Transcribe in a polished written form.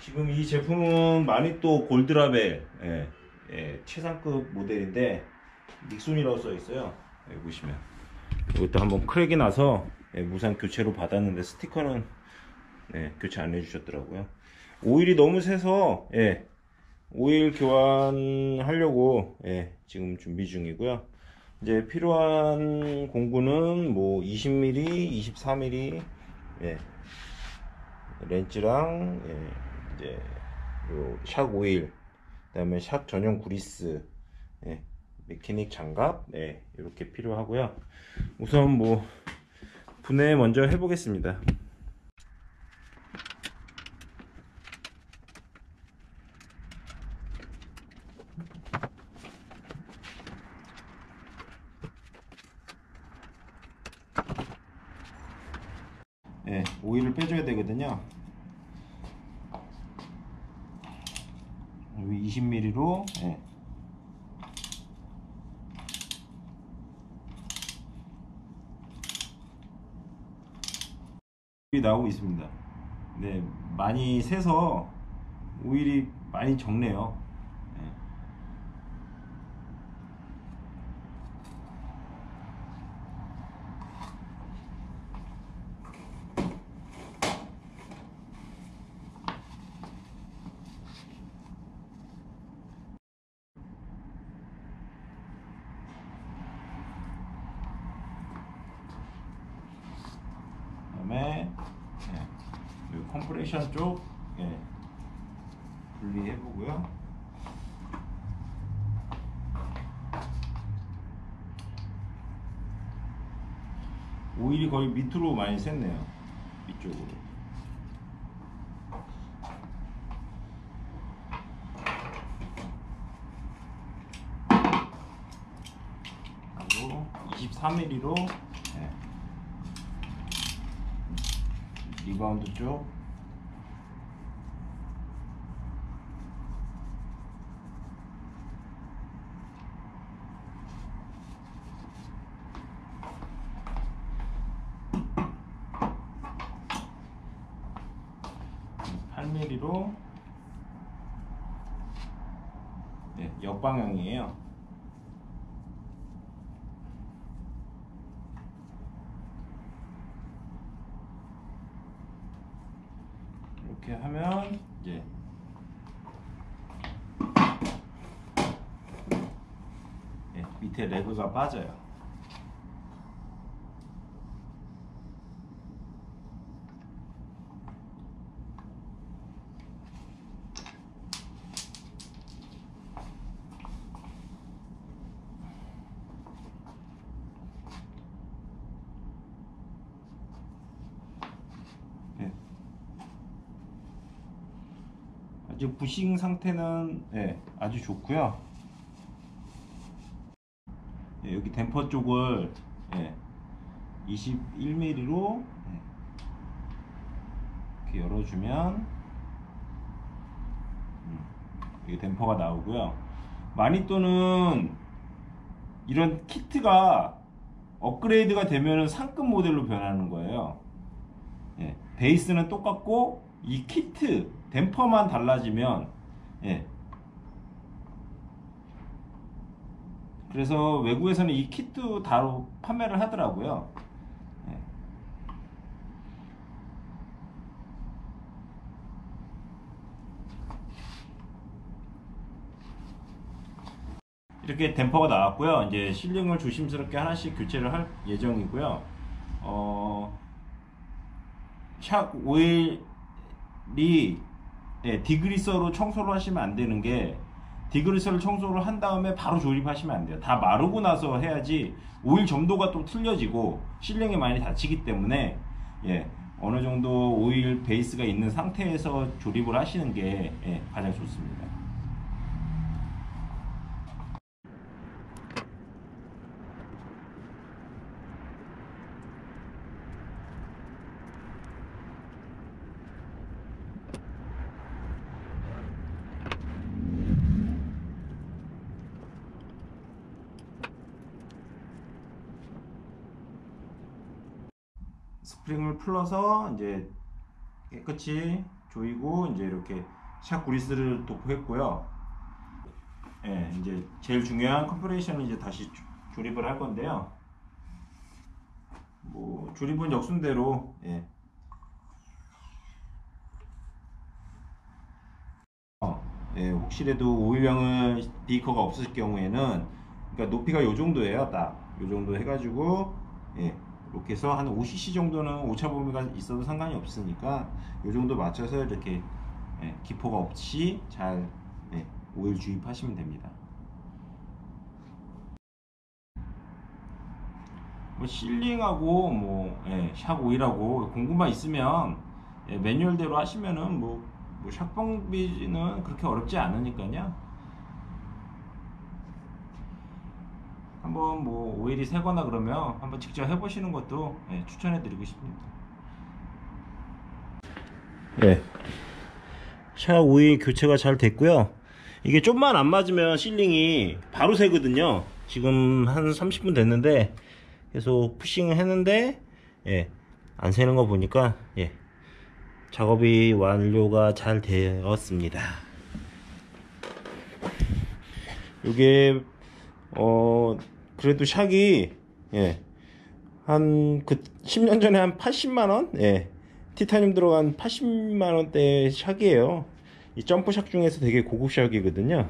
지금 이 제품은 마니또 골드라벨, 최상급 모델인데 닉손이라고 써 있어요. 여기 보시면 이것도 한번 크랙이 나서 무상 교체로 받았는데 스티커는 교체 안 해주셨더라고요. 오일이 너무 새서 오일 교환하려고 지금 준비 중이고요. 이제 필요한 공구는 뭐 20mm, 24mm 렌즈랑 이제 요 샥 오일, 그다음에 샥 전용 구리스, 메케닉 장갑, 이렇게 필요하고요. 우선 뭐 분해 먼저 해보겠습니다. 오일을 빼줘야 되거든요. 20mm로 오일이 나오고 있습니다. 많이 새서 오일이 많이 적네요. 그다음에 이 컴프레션 쪽 분리해 보고요. 오일이 거의 밑으로 많이 샜네요. 위쪽으로. 그리고 23mm로 리바운드 쪽 (8mm로) 역방향이에요. 이렇게 하면 이제 밑에 레그가 빠져요. 아주 부싱 상태는 아주 좋고요. 여기 댐퍼 쪽을 21mm로 이렇게 열어주면 여기 댐퍼가 나오고요. 마니또는 이런 키트가 업그레이드가 되면 상급 모델로 변하는 거예요. 베이스는 똑같고 이 키트 댐퍼만 달라지면 그래서 외국에서는 이 키트 다로 판매를 하더라고요. 이렇게 댐퍼가 나왔고요. 이제 실링을 조심스럽게 하나씩 교체를 할 예정이고요. 샥 오일이 디그리서로 청소를 하시면 안 되는 게, 디그리서를 청소를 한 다음에 바로 조립하시면 안 돼요. 다 마르고 나서 해야지 오일 점도가 또 틀려지고 실링이 많이 다치기 때문에 어느 정도 오일 베이스가 있는 상태에서 조립을 하시는 게 가장 좋습니다. 스프링을 풀어서 이제 깨끗이 조이고 이제 이렇게 샥 그리스를 도포했고요. 예, 이제 제일 중요한 컴프레셔는 이제 다시 조립을 할 건데요. 뭐 조립은 역순대로, 예. 예, 혹시라도 오일량을 비커가 없을 경우에는, 그러니까 높이가 요 정도예요. 딱 요 정도 해가지고, 예, 이렇게 해서 한 5cc 정도는 오차 범위가 있어도 상관이 없으니까 요 정도 맞춰서 이렇게, 예, 기포가 없이 잘, 예, 오일 주입하시면 됩니다. 뭐 실링하고 뭐, 예, 샥 오일하고 궁금한 있으면, 예, 매뉴얼대로 하시면은 뭐 샥 방비는 그렇게 어렵지 않으니까요. 한번 뭐 오일이 새거나 그러면 한번 직접 해보시는 것도, 예, 추천해드리고 싶습니다. 예, 샥 오일 교체가 잘 됐고요. 이게 좀만 안 맞으면 실링이 바로 새거든요. 지금 한 30분 됐는데 계속 푸싱을 했는데, 예, 안 새는 거 보니까, 예, 작업이 완료가 잘 되었습니다. 이게 그래도 샥이, 예, 한 그 10년 전에 한 80만원, 예, 티타늄 들어간 80만원대 샥이에요. 이 점프 샥 중에서 되게 고급 샥이거든요.